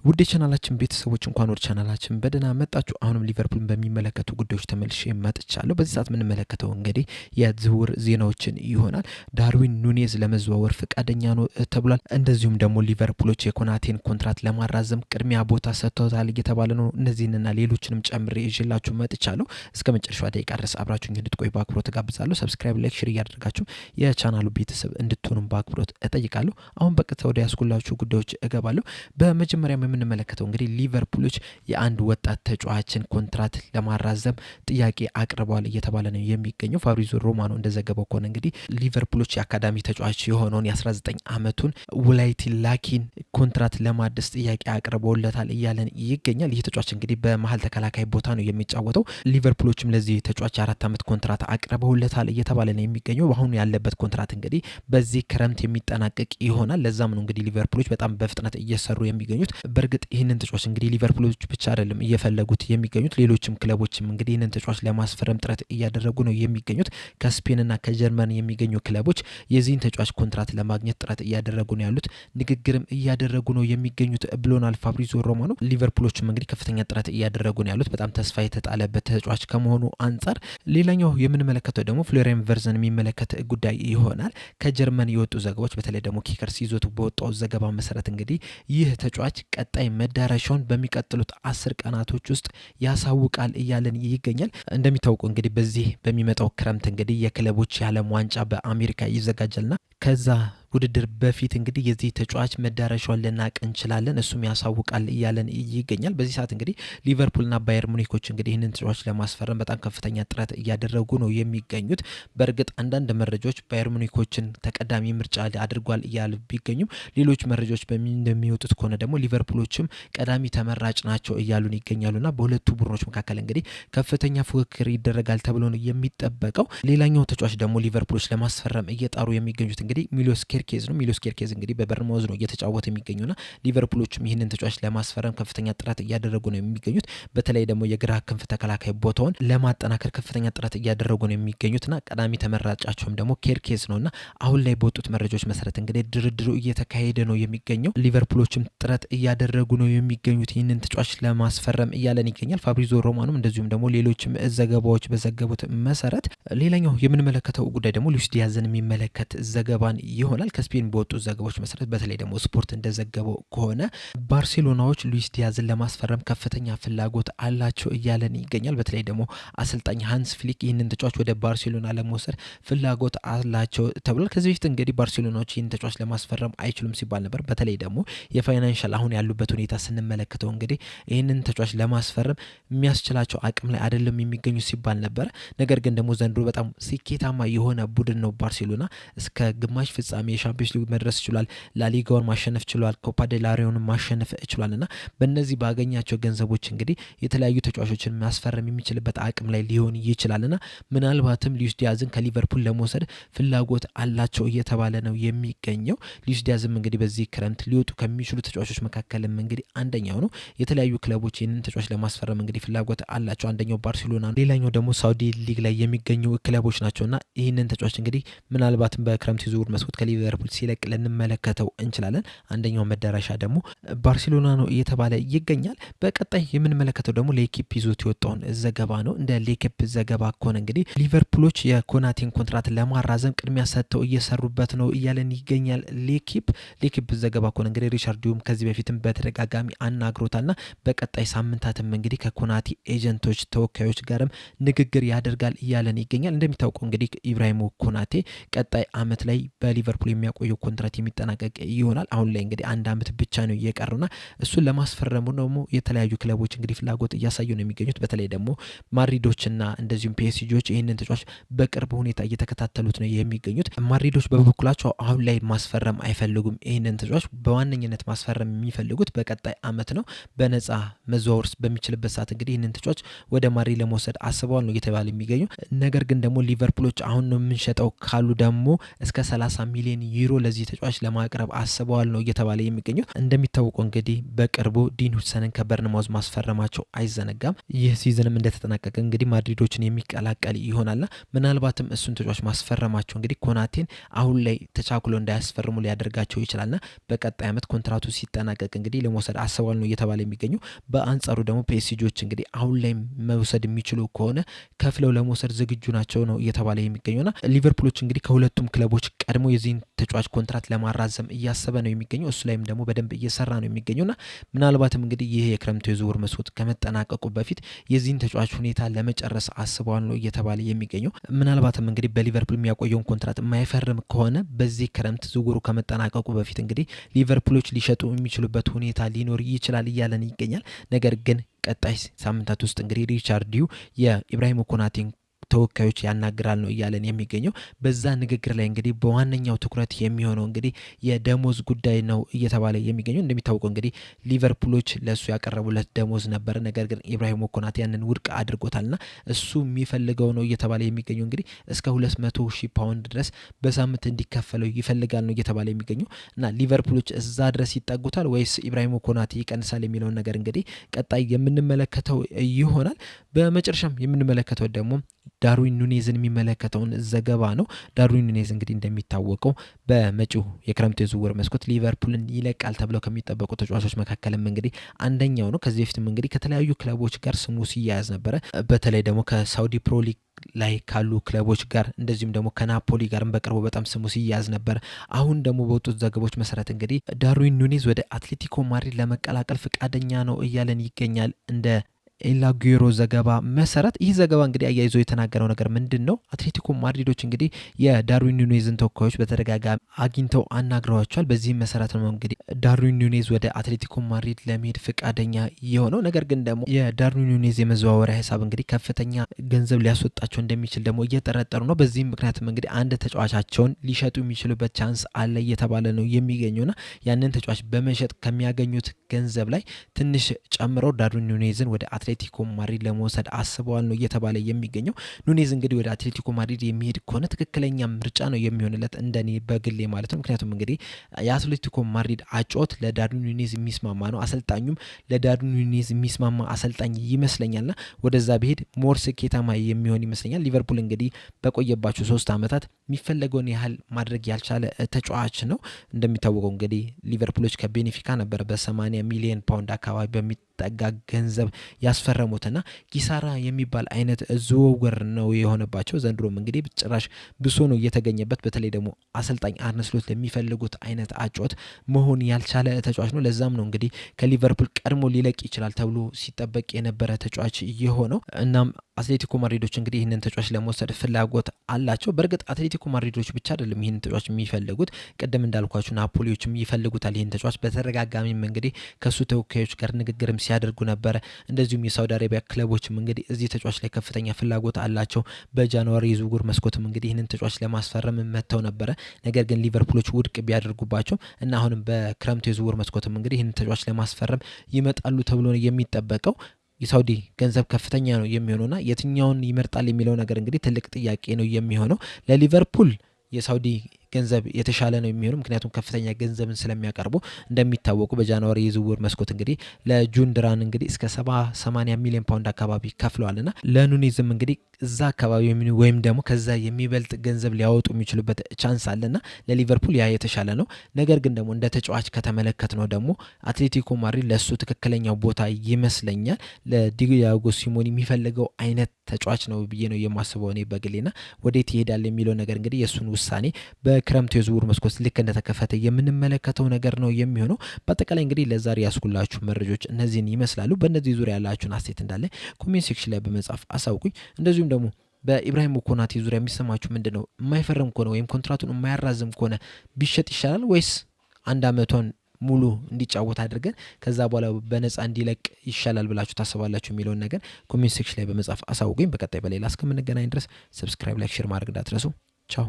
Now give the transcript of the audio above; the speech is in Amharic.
ውድ የቻናላችን ቤተሰቦች እንኳን ወደ ቻናላችን በደህና መጣችሁ። አሁንም ሊቨርፑልን በሚመለከቱ ጉዳዮች ተመልሼ መጥቻለሁ። በዚህ ሰዓት የምንመለከተው እንግዲህ የዝውውር ዜናዎችን ይሆናል። ዳርዊን ኑኔዝ ለመዘዋወር ፈቃደኛ ነው ተብሏል። እንደዚሁም ደግሞ ሊቨርፑሎች የኮናቴን ኮንትራት ለማራዘም ቅድሚያ ቦታ ሰጥተውታል እየተባለ ነው። እነዚህንና ሌሎችንም ጨምሬ ይዤላችሁ መጥቻለሁ። እስከ መጨረሻው ደቂቃ ድረስ አብራችሁ እንድትቆዩ በአክብሮት ተጋብዛለሁ። ሰብስክራይብ፣ ላይክ፣ ሼር እያደረጋችሁ የቻናሉ ቤተሰብ እንድትሆኑም በአክብሮት እጠይቃለሁ። አሁን በቀጥታ ወደ ያስኩላችሁ ጉዳዮች እገባለሁ። በመጀመሪያ የምንመለከተው እንግዲህ ሊቨርፑሎች የአንድ ወጣት ተጫዋችን ኮንትራት ለማራዘም ጥያቄ አቅርበዋል እየተባለ ነው የሚገኘው። ፋብሪዞ ሮማኖ እንደዘገበው ከሆነ እንግዲህ ሊቨርፑሎች የአካዳሚ ተጫዋች የሆነውን የ19 ዓመቱን ውላይቲ ላኪን ኮንትራት ለማደስ ጥያቄ አቅርበውለታል እያለን ይገኛል። ይህ ተጫዋች እንግዲህ በመሀል ተከላካይ ቦታ ነው የሚጫወተው። ሊቨርፑሎችም ለዚህ ተጫዋች የ4 ዓመት ኮንትራት አቅርበውለታል እየተባለ ነው የሚገኘው። አሁን ያለበት ኮንትራት እንግዲህ በዚህ ክረምት የሚጠናቀቅ ይሆናል። ለዛም ነው እንግዲህ ሊቨርፑሎች በጣም በፍጥነት እየሰሩ የሚገኙት። በእርግጥ ይህንን ተጫዋች እንግዲህ ሊቨርፑሎች ብቻ አይደለም እየፈለጉት የሚገኙት፣ ሌሎችም ክለቦችም እንግዲህ ይህንን ተጫዋች ለማስፈረም ጥረት እያደረጉ ነው የሚገኙት። ከስፔንና ከጀርመን የሚገኙ ክለቦች የዚህን ተጫዋች ኮንትራት ለማግኘት ጥረት እያደረጉ ነው ያሉት፣ ንግግርም እያደረጉ ነው የሚገኙት ብሎናል ፋብሪዞ ሮማኖ። ሊቨርፑሎችም እንግዲህ ከፍተኛ ጥረት እያደረጉ ነው ያሉት በጣም ተስፋ የተጣለበት ተጫዋች ከመሆኑ አንጻር። ሌላኛው የምንመለከተው ደግሞ ፍሎሪያን ቨርዝን የሚመለከት ጉዳይ ይሆናል። ከጀርመን የወጡ ዘገባዎች በተለይ ደግሞ ኪከርስ ይዞት በወጣው ዘገባ መሰረት እንግዲህ ይህ ተጫዋች ቀጣይ መዳረሻውን በሚቀጥሉት 10 ቀናቶች ውስጥ ያሳውቃል እያለን ይገኛል። እንደሚታወቁ እንግዲህ በዚህ በሚመጣው ክረምት እንግዲህ የክለቦች የዓለም ዋንጫ በአሜሪካ ይዘጋጃልና ከዛ ውድድር በፊት እንግዲህ የዚህ ተጫዋች መዳረሻውን ልናቅ እንችላለን፣ እሱም ያሳውቃል እያለን ይገኛል። በዚህ ሰዓት እንግዲህ ሊቨርፑልና ባየር ሙኒኮች እንግዲህ ይህንን ተጫዋች ለማስፈረም በጣም ከፍተኛ ጥረት እያደረጉ ነው የሚገኙት። በእርግጥ አንዳንድ መረጃዎች ባየር ሙኒኮችን ተቀዳሚ ምርጫ አድርጓል እያሉ ቢገኙም ሌሎች መረጃዎች እንደሚወጡት ከሆነ ደግሞ ሊቨርፑሎችም ቀዳሚ ተመራጭ ናቸው እያሉን ይገኛሉና በሁለቱ ቡድኖች መካከል እንግዲህ ከፍተኛ ፉክክር ይደረጋል ተብሎ ነው የሚጠበቀው። ሌላኛው ተጫዋች ደግሞ ሊቨርፑሎች ለማስፈረም እየጣሩ የሚገኙት እንግዲህ ሚሎስ ኬርኬዝ ነው። ሚሎስ ኬርኬዝ እንግዲህ በበርንማውዝ ነው እየተጫወተ የሚገኙና ሊቨርፑሎችም ይህንን ተጫዋች ለማስፈረም ከፍተኛ ጥረት እያደረጉ ነው የሚገኙት። በተለይ ደግሞ የግራ ክንፍ ተከላካይ ቦታውን ለማጠናከር ከፍተኛ ጥረት እያደረጉ ነው የሚገኙትና ቀዳሚ ተመራጫቸውም ደግሞ ኬርኬዝ ነውና አሁን ላይ በወጡት መረጃዎች መሰረት እንግዲህ ድርድሩ እየተካሄደ ነው የሚገኘው። ሊቨርፑሎችም ጥረት እያደረጉ ነው የሚገኙት ይህንን ተጫዋች ለማስፈረም እያለን ይገኛል ፋብሪዞ ሮማኖም እንደዚሁም ደግሞ ሌሎችም ዘገባዎች በዘገቡት መሰረት። ሌላኛው የምንመለከተው ጉዳይ ደግሞ ሉዊስ ዲያዝን የሚመለከት ዘገባን ይሆናል። ከስፔን በወጡ ዘገባዎች መሰረት በተለይ ደግሞ ስፖርት እንደዘገበው ከሆነ ባርሴሎናዎች ሉዊስ ዲያዝን ለማስፈረም ከፍተኛ ፍላጎት አላቸው እያለን ይገኛል። በተለይ ደግሞ አሰልጣኝ ሃንስ ፍሊክ ይህንን ተጫዋች ወደ ባርሴሎና ለመውሰድ ፍላጎት አላቸው ተብሏል። ከዚህ በፊት እንግዲህ ባርሴሎናዎች ይህንን ተጫዋች ለማስፈረም አይችሉም ሲባል ነበር። በተለይ ደግሞ የፋይናንሻል አሁን ያሉበት ሁኔታ ስንመለከተው እንግዲህ ይህንን ተጫዋች ለማስፈረም የሚያስችላቸው አቅም ላይ አይደለም የሚገኙ ሲባል ነበረ። ነገር ግን ደግሞ ዘንድሮ በጣም ስኬታማ የሆነ ቡድን ነው ባርሴሎና። እስከ ግማሽ ፍጻሜ የሻምፒዮንስ ሊግ መድረስ ችሏል። ላሊጋውን ማሸነፍ ችሏል። ኮፓ ዴላሪዮን ማሸነፍ ችሏል እና በእነዚህ ባገኛቸው ገንዘቦች እንግዲህ የተለያዩ ተጫዋቾችን ማስፈረም የሚችልበት አቅም ላይ ሊሆን ይችላልና ምናልባትም ሉዊስ ዲያዝን ከሊቨርፑል ለመውሰድ ፍላጎት አላቸው እየተባለ ነው የሚገኘው። ሉዊስ ዲያዝም እንግዲህ በዚህ ክረምት ሊወጡ ከሚችሉ ተጫዋቾች መካከልም እንግዲህ አንደኛው ነው። የተለያዩ ክለቦች ይህንን ተጫዋች ለማስፈረም እንግዲህ ፍላጎት አላቸው። አንደኛው ባርሴሎና ነው። ሌላኛው ደግሞ ሳውዲ ሊግ ላይ የሚገኙ ክለቦች ናቸውና ይህንን ተጫዋች እንግዲህ ምናልባትም በክረምት የዝውውር መስኮት ከሊቨርፑል ሲለቅ ልንመለከተው እንችላለን። አንደኛው መዳረሻ ደግሞ ባርሴሎና ነው እየተባለ ይገኛል። በቀጣይ የምንመለከተው ደግሞ ሌኪፕ ይዞት የወጣውን ዘገባ ነው። እንደ ሌኪፕ ዘገባ ከሆነ እንግዲህ ሊቨርፑሎች የኮናቴን ኮንትራት ለማራዘም ቅድሚያ ሰጥተው እየሰሩበት ነው እያለን ይገኛል። ሌኪፕ ዘገባ ከሆነ እንግዲህ ሪቻርድ ዲዩም ከዚህ በፊትም በተደጋጋሚ አናግሮታልና በቀጣይ ሳምንታትም እንግዲህ ከኮናቴ ኤጀንቶች ተወካዮች ጋርም ንግግር ያደርጋል እያለን ይገኛል። እንደሚታወቀው እንግዲህ ኢብራሂሞ ኮናቴ ቀጣይ አመት ላይ በሊቨርፑል የሚያቆየው ኮንትራት የሚጠናቀቅ ይሆናል። አሁን ላይ እንግዲህ 1 አመት ብቻ ነው እየቀረውና እሱን ለማስፈረሙ ደግሞ የተለያዩ ክለቦች እንግዲህ ፍላጎት እያሳዩ ነው የሚገኙት። በተለይ ደግሞ ማድሪዶችና እንደዚሁም ፒኤስጂዎች ይህንን ተጫዋች በቅርብ ሁኔታ እየተከታተሉት ነው የሚገኙት። ማድሪዶች በበኩላቸው አሁን ላይ ማስፈረም አይፈልጉም። ይህንን ተጫዋች በዋነኝነት ማስፈረም የሚፈልጉት በቀጣይ አመት ነው። በነፃ መዘዋወር በሚችልበት ሰዓት እንግዲህ ይህንን ተጫዋች ወደ ማድሪድ ለመውሰድ አስበዋል ነው እየተባለ የሚገኙ። ነገር ግን ደግሞ ሊቨርፑሎች አሁን ነው የምንሸጠው ካሉ ደግሞ እስከ 30 ሚሊዮን ዩሮ ለዚህ ተጫዋች ለማቅረብ አስበዋል ነው እየተባለ የሚገኘው። እንደሚታወቀው እንግዲህ በቅርቡ ዲን ሁድሰንን ከበርንማውዝ ማስፈረማቸው አይዘነጋም። ይህ ሲዝንም እንደተጠናቀቀ እንግዲህ ማድሪዶችን የሚቀላቀል ይሆናልና ምናልባትም እሱን ተጫዋች ማስፈረማቸው እንግዲህ ኮናቴን አሁን ላይ ተቻኩሎ እንዳያስፈርሙ ሊያደርጋቸው ይችላልና በቀጣይ ዓመት ኮንትራቱ ሲጠናቀቅ እንግዲህ ለመውሰድ አስበዋል ነው እየተባለ የሚገኘው። በአንጻሩ ደግሞ ፒኤስጂዎች እንግዲህ አሁን ላይ መውሰድ የሚችሉ ከሆነ ከፍለው ለመውሰድ ዝግጁ ናቸው ነው እየተባለ የሚገኘውና ሊቨርፑሎች እንግዲህ ከሁለቱም ክለቦች ቀድሞ የዚህን ተጫዋች ኮንትራት ለማራዘም እያሰበ ነው የሚገኘው። እሱ ላይም ደግሞ በደንብ እየሰራ ነው የሚገኘውና ምናልባትም እንግዲህ ይህ የክረምቱ የዝውውር መስኮት ከመጠናቀቁ በፊት የዚህን ተጫዋች ሁኔታ ለመጨረስ አስበዋል ነው እየተባለ የሚገኘው። ምናልባትም እንግዲህ በሊቨርፑል የሚያቆየውን ኮንትራት የማይፈርም ከሆነ በዚህ ክረምት ዝውውሩ ከመጠናቀቁ በፊት እንግዲህ ሊቨርፑሎች ሊሸጡ የሚችሉበት ሁኔታ ሊኖር ይችላል እያለን ይገኛል። ነገር ግን ቀጣይ ሳምንታት ውስጥ እንግዲህ ሪቻርድ ዲዩ የኢብራሂም ኮናቴን ተወካዮች ያናግራል ነው እያለን የሚገኘው። በዛ ንግግር ላይ እንግዲህ በዋነኛው ትኩረት የሚሆነው እንግዲህ የደሞዝ ጉዳይ ነው እየተባለ የሚገኘው። እንደሚታወቀው እንግዲህ ሊቨርፑሎች ለእሱ ያቀረቡለት ደሞዝ ነበረ። ነገር ግን ኢብራሂም ኮናቴ ያንን ውድቅ አድርጎታልና እሱ የሚፈልገው ነው እየተባለ የሚገኘው እንግዲህ እስከ 200,000 ፓውንድ ድረስ በሳምንት እንዲከፈለው ይፈልጋል ነው እየተባለ የሚገኘው እና ሊቨርፑሎች እዛ ድረስ ይጠጉታል ወይስ ኢብራሂም ኮናቴ ይቀንሳል የሚለውን ነገር እንግዲህ ቀጣይ የምንመለከተው ይሆናል። በመጨረሻም የምንመለከተው ደግሞ ዳርዊን ኑኔዝን የሚመለከተውን ዘገባ ነው። ዳርዊን ኑኔዝ እንግዲህ እንደሚታወቀው በመጪው የክረምት የዝውውር መስኮት ሊቨርፑልን ይለቃል ተብለው ከሚጠበቁ ተጫዋቾች መካከልም እንግዲህ አንደኛው ነው። ከዚህ በፊትም እንግዲህ ከተለያዩ ክለቦች ጋር ስሙ ሲያያዝ ነበረ። በተለይ ደግሞ ከሳውዲ ፕሮ ሊግ ላይ ካሉ ክለቦች ጋር እንደዚሁም ደግሞ ከናፖሊ ጋርም በቅርቡ በጣም ስሙ ሲያያዝ ነበር። አሁን ደግሞ በወጡት ዘገቦች መሰረት እንግዲህ ዳርዊን ኑኔዝ ወደ አትሌቲኮ ማድሪድ ለመቀላቀል ፈቃደኛ ነው እያለን ይገኛል። እንደ ኤላጉዌሮ ዘገባ መሰረት ይህ ዘገባ እንግዲህ አያይዞ የተናገረው ነገር ምንድን ነው? አትሌቲኮ ማድሪዶች እንግዲህ የዳርዊን ኑኔዝን ተወካዮች በተደጋጋሚ አግኝተው አናግረዋቸዋል። በዚህም መሰረት ነው እንግዲህ ዳርዊን ኑኔዝ ወደ አትሌቲኮ ማድሪድ ለመሄድ ፈቃደኛ የሆነው። ነገር ግን ደግሞ የዳርዊን ኑኔዝ የመዘዋወሪያ ሂሳብ እንግዲህ ከፍተኛ ገንዘብ ሊያስወጣቸው እንደሚችል ደግሞ እየጠረጠሩ ነው። በዚህም ምክንያትም እንግዲህ አንድ ተጫዋቻቸውን ሊሸጡ የሚችሉበት ቻንስ አለ እየተባለ ነው የሚገኘውና ያንን ተጫዋች በመሸጥ ከሚያገኙት ገንዘብ ላይ ትንሽ ጨምረው ዳርዊን ኑኔዝን ወደ አትሌቲኮ ማድሪድ ለመውሰድ አስበዋል ነው እየተባለ የሚገኘው። ኑኔዝ እንግዲህ ወደ አትሌቲኮ ማድሪድ የሚሄድ ከሆነ ትክክለኛ ምርጫ ነው የሚሆንለት እንደኔ በግሌ ማለት ነው። ምክንያቱም እንግዲህ የአትሌቲኮ ማድሪድ አጫወት ለዳርዊን ኑኔዝ የሚስማማ ነው። አሰልጣኙም ለዳርዊን ኑኔዝ የሚስማማ አሰልጣኝ ይመስለኛልና ወደዛ ቢሄድ ሞር ስኬታማ የሚሆን ይመስለኛል። ሊቨርፑል እንግዲህ በቆየባቸው 3 ዓመታት የሚፈለገውን ያህል ማድረግ ያልቻለ ተጫዋች ነው። እንደሚታወቀው እንግዲህ ሊቨርፑሎች ከቤኔፊካ ነበር በ80 ሚሊዮን ፓውንድ አካባቢ በሚጠጋ ገንዘብ ያስፈረሙትና ኪሳራ የሚባል አይነት ዝውውር ነው የሆነባቸው። ዘንድሮም እንግዲህ ጭራሽ ብሶ ነው እየተገኘበት። በተለይ ደግሞ አሰልጣኝ አርነ ስሎት ለሚፈልጉት አይነት አጫወት መሆን ያልቻለ ተጫዋች ነው። ለዛም ነው እንግዲህ ከሊቨርፑል ቀድሞ ሊለቅ ይችላል ተብሎ ሲጠበቅ የነበረ ተጫዋች የሆነው። እናም አትሌቲኮ ማድሪዶች እንግዲህ ይህንን ተጫዋች ለመውሰድ ፍላጎት አላቸው። በእርግጥ አትሌቲኮ ማድሪዶች ብቻ አይደለም ይህንን ተጫዋች የሚፈልጉት፣ ቅድም እንዳልኳችሁ ናፖሊዎችም ይፈልጉታል ይህን ተጫዋች። በተደጋጋሚም እንግዲህ ከሱ ተወካዮች ጋር ንግግርም ሲያደርጉ ነበረ። እንደዚሁም የሳውዲ አረቢያ ክለቦችም እንግዲህ እዚህ ተጫዋች ላይ ከፍተኛ ፍላጎት አላቸው። በጃንዋሪ የዝውውር መስኮትም እንግዲህ ይህንን ተጫዋች ለማስፈረም መጥተው ነበረ። ነገር ግን ሊቨርፑሎች ውድቅ ቢያደርጉባቸው እና አሁንም በክረምቱ የዝውውር መስኮትም እንግዲህ ይህንን ተጫዋች ለማስፈረም ይመጣሉ ተብሎ ነው የሚጠበቀው። የሳውዲ ገንዘብ ከፍተኛ ነው የሚሆነውና የትኛውን ይመርጣል የሚለው ነገር እንግዲህ ትልቅ ጥያቄ ነው የሚሆነው። ለሊቨርፑል የሳውዲ ገንዘብ የተሻለ ነው የሚሆነው፣ ምክንያቱም ከፍተኛ ገንዘብን ስለሚያቀርቡ። እንደሚታወቁ በጃንዋሪ የዝውውር መስኮት እንግዲህ ለጁን ድራን እንግዲህ እስከ 70-80 ሚሊዮን ፓውንድ አካባቢ ከፍለዋልና ለኑኔዝም እንግዲህ እዛ አካባቢ ወይም ደግሞ ከዛ የሚበልጥ ገንዘብ ሊያወጡ የሚችሉበት ቻንስ አለና ለሊቨርፑል ያ የተሻለ ነው። ነገር ግን ደግሞ እንደ ተጫዋች ከተመለከት ነው ደግሞ አትሌቲኮ ማድሪድ ለሱ ትክክለኛው ቦታ ይመስለኛል። ለዲያጎ ሲሞኒ የሚፈልገው አይነት ተጫዋች ነው ብዬ ነው የማስበው እኔ በግሌና ወዴት ይሄዳል የሚለው ነገር እንግዲህ የእሱን ውሳኔ በክረምቱ የዝውውር መስኮት ልክ እንደተከፈተ የምንመለከተው ነገር ነው የሚሆነው። በአጠቃላይ እንግዲህ ለዛሬ ያስኩላችሁ መረጃዎች እነዚህን ይመስላሉ። በእነዚህ ዙሪያ ያላችሁን አስተያየት እንዳለ ኮሜንት ሴክሽን ላይ በመጻፍ አሳውቁኝ። እንደዚሁም ደግሞ በኢብራሂም ኮናቴ ዙሪያ የሚሰማችሁ ምንድን ነው? የማይፈርም ከሆነ ወይም ኮንትራቱን የማያራዝም ከሆነ ቢሸጥ ይሻላል ወይስ 1 ዓመቷን ሙሉ እንዲጫወት አድርገን ከዛ በኋላ በነፃ እንዲለቅ ይሻላል ብላችሁ ታስባላችሁ የሚለውን ነገር ኮሜንት ሴክሽን ላይ በመጻፍ አሳውቁኝ። በቀጣይ በሌላ እስከምንገናኝ ድረስ ሰብስክራይብ፣ ላይክ፣ ሼር ማድረግ እንዳትረሱ። ቻው።